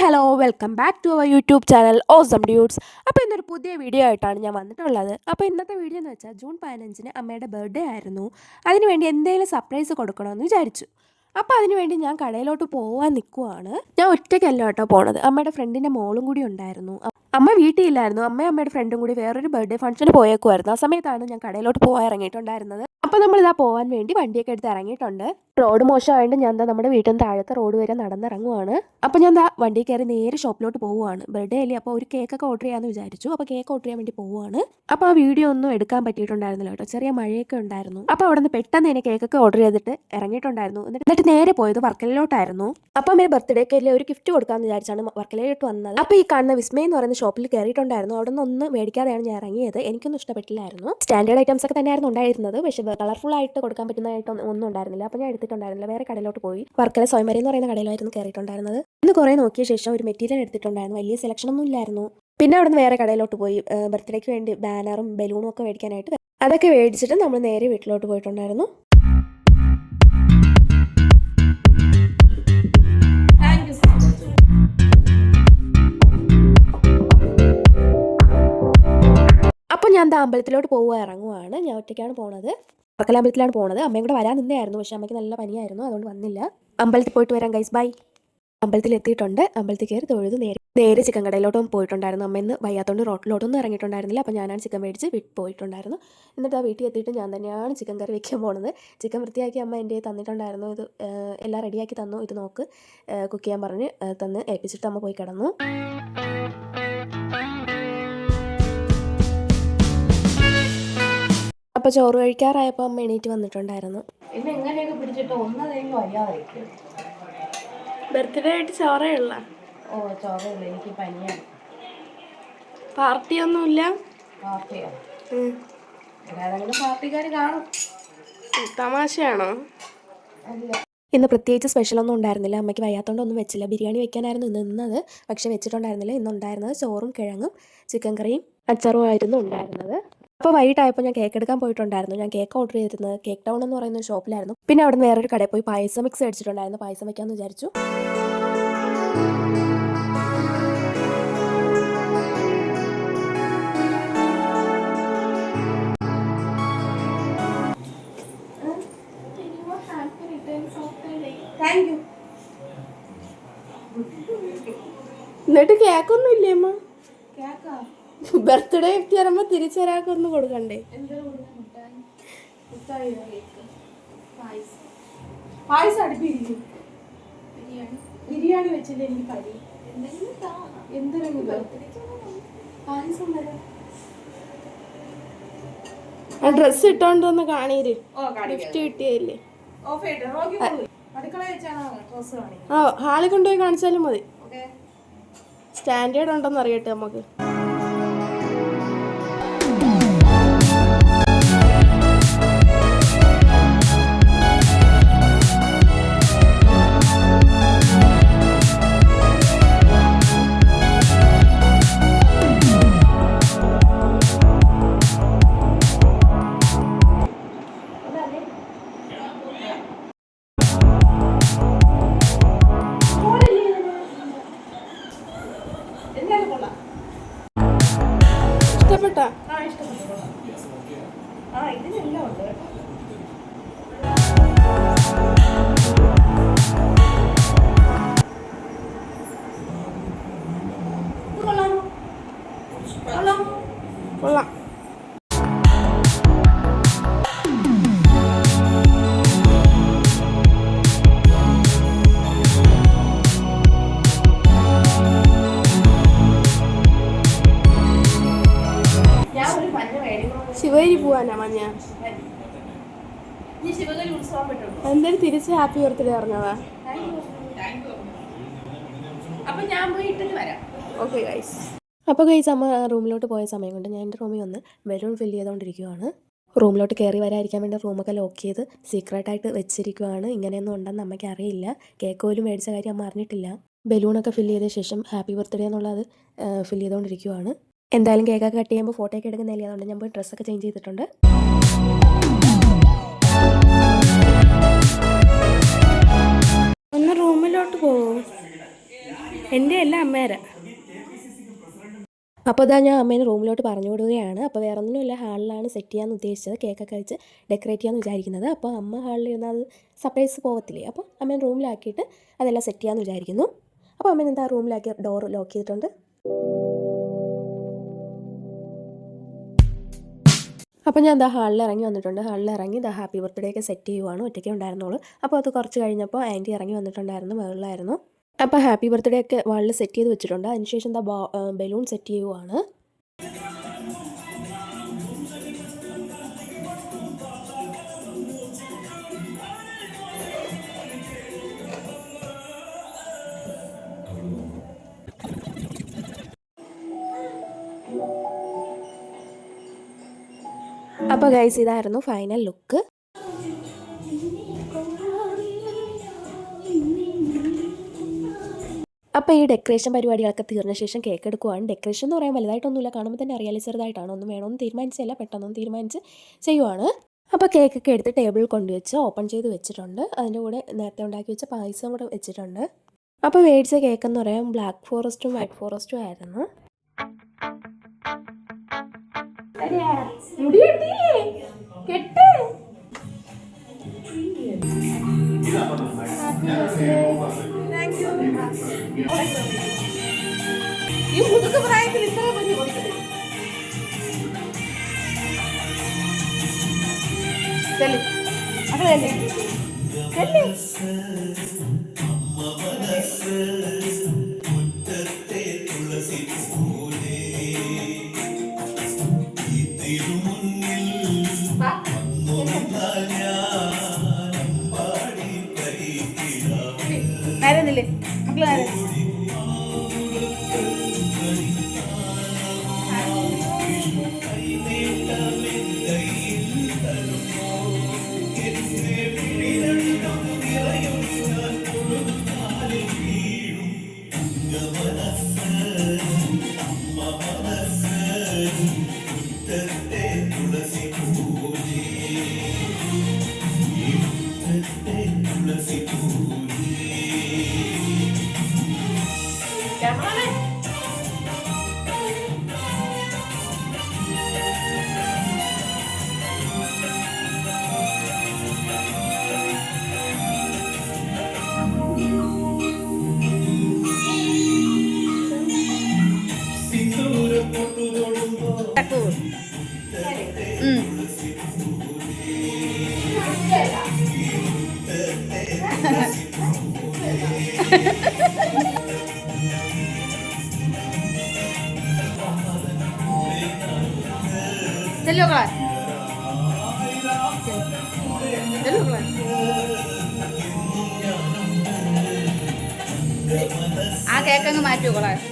Hello welcome back to our YouTube channel awesome dudes. അപ്പോൾ ഇന്നൊരു പുതിയ വീഡിയോ ആയിട്ടാണ് ഞാൻ വന്നിട്ടുള്ളത്. അപ്പോൾ ഇന്നത്തെ വീഡിയോ എന്ന് വെച്ചാൽ ജൂൺ 15 അമ്മയുടെ ബർത്ത്ഡേ ആയിരുന്നു. അതിനുവേണ്ടി എന്തെങ്കിലും സർപ്രൈസ് കൊടുക്കണമെന്ന് വിചാരിച്ചു. അപ്പോൾ അതിനുവേണ്ടി ഞാൻ കടയിലോട്ട് പോകാൻ നിൽക്കുവാണ്. ഞാൻ ഒറ്റയ്ക്കല്ല കേട്ടോ പോണത്, അമ്മയുടെ ഫ്രണ്ടിൻ്റെ മോളും കൂടി ഉണ്ടായിരുന്നു. അമ്മ വീട്ടിലില്ലായിരുന്നു. അമ്മയുടെ ഫ്രണ്ടും കൂടി വേറൊരു ബർത്ത്ഡേ ഫംഗ്ഷന് പോയേക്കുമായിരുന്നു. ആ സമയത്താണ് ഞാൻ കടയിലോട്ട് പോകാൻ ഇറങ്ങിയിട്ടുണ്ടായിരുന്നത്. അപ്പോൾ നമ്മളിതാ പോകാൻ വേണ്ടി വണ്ടിയൊക്കെ എടുത്ത് ഇറങ്ങിയിട്ടുണ്ട്. റോഡ് മോശമായതുകൊണ്ട് ഞാൻ നമ്മുടെ വീട്ടിൽ നിന്ന് താഴത്തെ റോഡ് വരെ നടന്നിറങ്ങുവാണ്. അപ്പോൾ ഞാൻ വണ്ടി കയറി നേരെ ഷോപ്പിലോട്ട് പോവുകയാണ്. ബർത്ത്ഡേ അല്ലേ, അപ്പോൾ ഒരു കേക്കൊക്കെ ഓർഡർ ചെയ്യാമെന്ന് വിചാരിച്ചു. അപ്പോൾ കേക്ക് ഓർഡർ ചെയ്യാൻ വേണ്ടി പോവുകയാണ്. അപ്പോൾ ആ വീഡിയോ ഒന്നും എടുക്കാൻ പറ്റിയിട്ടുണ്ടായിരുന്നില്ല കേട്ടോ, ചെറിയ മഴയൊക്കെ ഉണ്ടായിരുന്നു. അപ്പോൾ അവിടെ നിന്ന് പെട്ടെന്ന് തന്നെ കേക്കൊക്കെ ഓർഡർ ചെയ്തിട്ട് ഇറങ്ങിയിട്ടുണ്ടായിരുന്നു. എന്നിട്ട് നേരെ പോയത് വർക്കലയിലോട്ടായിരുന്നു. അപ്പോൾ അമ്മയുടെ ബർത്ത്ഡേക്ക് ഒരു ഗിഫ്റ്റ് കൊടുക്കാമെന്ന് വിചാരിച്ചാണ് വർക്കലയിലോട്ട് വന്നത്. അപ്പോൾ ഈ കാണുന്ന വിസ്മയ എന്ന് പറയുന്ന ഷോപ്പിൽ കയറിയിട്ടുണ്ടായിരുന്നു. അവിടെ നിന്ന് ഒന്നും മേടിക്കാതെയാണ് ഞാൻ ഇറങ്ങിയത്. എനിക്കൊന്നും ഇഷ്ടപ്പെട്ടില്ലായിരുന്നു. സ്റ്റാൻഡേർഡ് ഐറ്റംസ് ഒക്കെ തന്നെയായിരുന്നു ഉണ്ടായിരുന്നത്, പക്ഷേ കളർഫുൾ ആയിട്ട് കൊടുക്കാൻ പറ്റുന്നതായിട്ട് ഒന്നും ഉണ്ടായിരുന്നില്ല. അപ്പോൾ ഞാൻ എടുത്തിട്ടുണ്ടായിരുന്നില്ല, വേറെ കടയിലോട്ട് പോയി. വർക്കല സ്വയംവരി എന്ന് പറയുന്ന കടയിലായിരുന്നു കയറിയിട്ടുണ്ടായിരുന്നത്. ഇന്ന് കുറേ നോക്കിയ ശേഷം ഒരു മെറ്റീരിയൽ എടുത്തിട്ടുണ്ടായിരുന്നു. വലിയ സെലക്ഷൻ ഒന്നും ഇല്ലായിരുന്നു. പിന്നെ അവിടെ നിന്ന് വേറെ കടയിലോട്ട് പോയി ബർത്ത്ഡേക്ക് വേണ്ടി ബാനറും ബലൂണും ഒക്കെ മേടിക്കാനായിട്ട്. അതൊക്കെ മേടിച്ചിട്ട് നമ്മൾ നേരെ വീട്ടിലോട്ട് പോയിട്ടുണ്ടായിരുന്നു. അപ്പോൾ ഞാൻ അമ്പലത്തിലോട്ട് ഇറങ്ങുവാണ്. ഞാൻ ഒറ്റയ്ക്കാണ് പോണത്. വർക്കല അമ്പലത്തിലാണ് പോണത്. അമ്മയും കൂടെ വരാൻ നിന്നായിരുന്നു, പക്ഷേ അമ്മയ്ക്ക് നല്ല പനിയായിരുന്നു, അതുകൊണ്ട് വന്നില്ല. അമ്പലത്തിൽ പോയിട്ട് വരാം ഗൈസ്, ബൈ. അമ്പലത്തിൽ എത്തിയിട്ടുണ്ട്. അമ്പലത്തിൽ കയറി തൊഴുത് നേരെ ചിക്കൻ കടയിലോട്ടും പോയിട്ടുണ്ടായിരുന്നു. അമ്മയിന്ന് വയ്യാത്തോണ്ട് റോട്ടിലോട്ടൊന്നും ഇറങ്ങിയിട്ടുണ്ടായിരുന്നില്ല. അപ്പോൾ ഞാനാണ് ചിക്കൻ മേടിച്ച് പോയിട്ടുണ്ടായിരുന്നു. എന്നിട്ട് ആ വീട്ടിൽ എത്തിയിട്ട് ഞാൻ തന്നെയാണ് ചിക്കൻ കറി വെക്കാൻ പോകുന്നത്. ചിക്കൻ വൃത്തിയാക്കി അമ്മ എൻ്റെ തന്നിട്ടുണ്ടായിരുന്നു. ഇത് എല്ലാം റെഡിയാക്കി തന്നു. ഇത് നോക്ക് കുക്ക് ചെയ്യാൻ പറഞ്ഞ് തന്ന് ഏൽപ്പിച്ചിട്ട് അമ്മ പോയി കിടന്നു. അപ്പോൾ ചോറ് കഴിക്കാറായപ്പോൾ അമ്മ എണീറ്റ് വന്നിട്ടുണ്ടായിരുന്നു. പിന്നെ എങ്ങനെയൊക്കെ പിടിച്ചിട്ട് ഒന്നതെങ്കിലും വയ്യാതായിരിക്കും. ബർത്ത്ഡേ ആയിട്ട് ചോറേ ഉള്ള? ഓ ചോറയില്ല, എനിക്ക് പനിയാണ്. പാർട്ടിയൊന്നുമില്ല? പാർട്ടിയോ? ഏതെങ്കിലും പാർട്ടിക്കാർ കാണും. തമാശയാണോ? അല്ല. ഇന്ന് പ്രത്യേകിച്ച് സ്പെഷ്യലൊന്നും ഉണ്ടായിരുന്നില്ല. അമ്മയ്ക്ക് വയ്യാത്തോണ്ടൊന്നും വെച്ചില്ല. ബിരിയാണി വെക്കാനായിരുന്നു നിന്നത്, പക്ഷെ വെച്ചിട്ടുണ്ടായിരുന്നില്ല. ഇന്നുണ്ടായിരുന്നത് ചോറും കിഴങ്ങും ചിക്കൻ കറിയും അച്ചാറും ആയിരുന്നു ഉണ്ടായിരുന്നത്. അപ്പോൾ വൈകിട്ടായപ്പോൾ ഞാൻ കേക്ക് എടുക്കാൻ പോയിട്ടുണ്ടായിരുന്നു. ഞാൻ കേക്ക് ഓർഡർ ചെയ്തിരുന്നത് കേക്ക് ടൗൺ എന്ന് പറയുന്ന ഒരു ഷോപ്പിലായിരുന്നു. പിന്നെ അവിടെ നിന്ന് വേറൊരു കടയിൽ പോയി പായസം മിക്സ് അടിച്ചിട്ടുണ്ടായിരുന്നു. പായസം വെക്കാമെന്ന് വിചാരിച്ചു. എന്നിട്ട് കേക്കൊന്നും ഇല്ലേ അമ്മ? ബർത്ത്ഡേ ഗിഫ്റ്റ് തരുമ്പോൾ തിരിച്ചൊരാൾക്കൊന്നും കൊടുക്കണ്ടേ? പായസം അടുപ്പിരിക്കും. ബിരിയാണി വെച്ചില്ല, എനിക്ക് പനി. എന്തെങ്കിലും പായസം വരാം. ആ ഡ്രസ്സ് ഇട്ടോണ്ട് ഒന്ന് കാണീര്. ഗിഫ്റ്റ് കിട്ടിയല്ലേ? ആ ഹാളിൽ കൊണ്ടുപോയി കാണിച്ചാലും മതി. സ്റ്റാൻഡേർഡ് ഉണ്ടെന്ന് അറിയട്ടെ നമുക്ക്. ഇഷ്ടപ്പെട്ടാ? ഇതിനെല്ലാം ഉണ്ട്. കൊള്ളാം. ശിവഗിരി പോവാനാ മഞ്ഞ? എന്തായാലും തിരിച്ച് ഹാപ്പി ബർത്ത്ഡേ പറഞ്ഞതാ. Okay guys. അപ്പോൾ ഗൈസ് അമ്മ റൂമിലോട്ട് പോയ സമയം കൊണ്ട് ഞാൻ എൻ്റെ റൂമിൽ വന്ന് ബലൂൺ ഫില്ല് ചെയ്തുകൊണ്ടിരിക്കുകയാണ്. റൂമിലോട്ട് കയറി വരാതിരിക്കാൻ വേണ്ടി റൂമൊക്കെ ലോക്ക് ചെയ്ത് സീക്രട്ടായിട്ട് വെച്ചിരിക്കുകയാണ്. ഇങ്ങനെയൊന്നും ഉണ്ടെന്ന് അമ്മയ്ക്ക് അറിയില്ല. കേക്ക് പോലും മേടിച്ച കാര്യം അമ്മ അറിഞ്ഞിട്ടില്ല. ബലൂണൊക്കെ ഫില്ല് ചെയ്ത ശേഷം ഹാപ്പി ബർത്ത്ഡേ എന്നുള്ളത് ഫില്ല് ചെയ്തുകൊണ്ടിരിക്കുകയാണ്. എന്തായാലും കേക്കൊക്കെ കട്ട് ചെയ്യുമ്പോൾ ഫോട്ടോ ഒക്കെ എടുക്കുന്നില്ല, അതുകൊണ്ട് ഞാൻ പോയി ഡ്രസ്സൊക്കെ ചേഞ്ച് ചെയ്തിട്ടുണ്ട്. ഒന്ന് റൂമിലോട്ട് പോകുമോ? എൻ്റെ എല്ലാം അമ്മേരെ. അപ്പോൾ ഇതാ ഞാൻ അമ്മേനെ റൂമിലോട്ട് പറഞ്ഞു വിടുകയാണ്. അപ്പോൾ വേറെ ഒന്നുമില്ല, ഹാളിലാണ് സെറ്റ് ചെയ്യാമെന്ന് ഉദ്ദേശിച്ചത്, കേക്കൊക്കെ വെച്ച് ഡെക്കറേറ്റ് ചെയ്യാമെന്ന് വിചാരിക്കുന്നത്. അപ്പോൾ അമ്മ ഹാളിൽ ഇരുന്നാൽ അത് സർപ്രൈസ് പോകത്തില്ലേ, അപ്പോൾ അമ്മേനെ റൂമിലാക്കിയിട്ട് അതെല്ലാം സെറ്റ് ചെയ്യാമെന്ന് വിചാരിക്കുന്നു. അപ്പോൾ അമ്മേനെ എന്താ റൂമിലാക്കി ഡോർ ലോക്ക് ചെയ്തിട്ടുണ്ട്. അപ്പോൾ ഞാൻ എന്താ ഹാളിൽ ഇറങ്ങി വന്നിട്ടുണ്ട്. ഹാളിൽ ഇറങ്ങി ഇതാ ഹാപ്പി ബർത്ത്ഡേ ഒക്കെ സെറ്റ് ചെയ്യുവാണ്. ഒറ്റയ്ക്ക് ഉണ്ടായിരുന്നുള്ളൂ. അപ്പോൾ അത് കുറച്ച് കഴിഞ്ഞപ്പോൾ ആൻറ്റി ഇറങ്ങി വന്നിട്ടുണ്ടായിരുന്നു, മുകളിലായിരുന്നു. അപ്പോൾ ഹാപ്പി ബർത്ത്ഡേ ഒക്കെ വാളിൽ സെറ്റ് ചെയ്ത് വെച്ചിട്ടുണ്ട്. അതിനുശേഷം എന്താ ബലൂൺ സെറ്റ് ചെയ്യുവാണ്. അപ്പോൾ ഗൈസ് ഇതായിരുന്നു ഫൈനൽ ലുക്ക്. അപ്പോൾ ഈ ഡെക്കറേഷൻ പരിപാടികളൊക്കെ തീർന്ന ശേഷം കേക്ക് എടുക്കുവാണ്. ഡെക്കറേഷൻ എന്ന് പറയാൻ വലുതായിട്ടൊന്നുമില്ല, കാണുമ്പോൾ തന്നെ അറിയാലോ ചെറുതായിട്ടാണ്, ഒന്നും വേണമെന്ന് തീരുമാനിച്ചല്ല, പെട്ടെന്നൊന്നും തീരുമാനിച്ച് ചെയ്യുവാണ്. അപ്പോൾ കേക്കൊക്കെ എടുത്ത് ടേബിളിൽ കൊണ്ടുവച്ച് ഓപ്പൺ ചെയ്ത് വെച്ചിട്ടുണ്ട്. അതിൻ്റെ കൂടെ നേരത്തെ ഉണ്ടാക്കി വെച്ച പായസം കൂടെ വെച്ചിട്ടുണ്ട്. അപ്പോൾ മേടിച്ച കേക്ക് എന്ന് പറയാൻ ബ്ലാക്ക് ഫോറസ്റ്റും വൈറ്റ് ഫോറസ്റ്റും ആയിരുന്നു. ഈ മുതുക്ക് പ്രായത്തിൽ ഇത്ര മതി കൊടുത്തത്. ആരെന്നില്ലേ മക്കളെ चलो क्लास चलो क्लास आ केक അങ്ങ് മാറ്റൂ ക്ലാസ്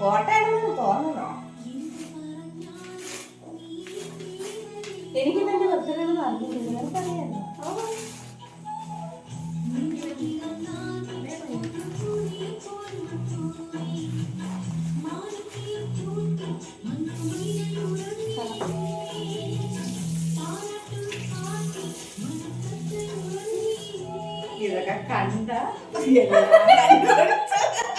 കോട്ടയാണെന്ന് തോന്നണോ? എനിക്ക് തന്നെ ബർത്ത്ഡേ പറഞ്ഞില്ല, പറയാനോ? ഇതൊക്കെ കണ്ട എല്ലാം കണ്ടുപിടിച്ച്.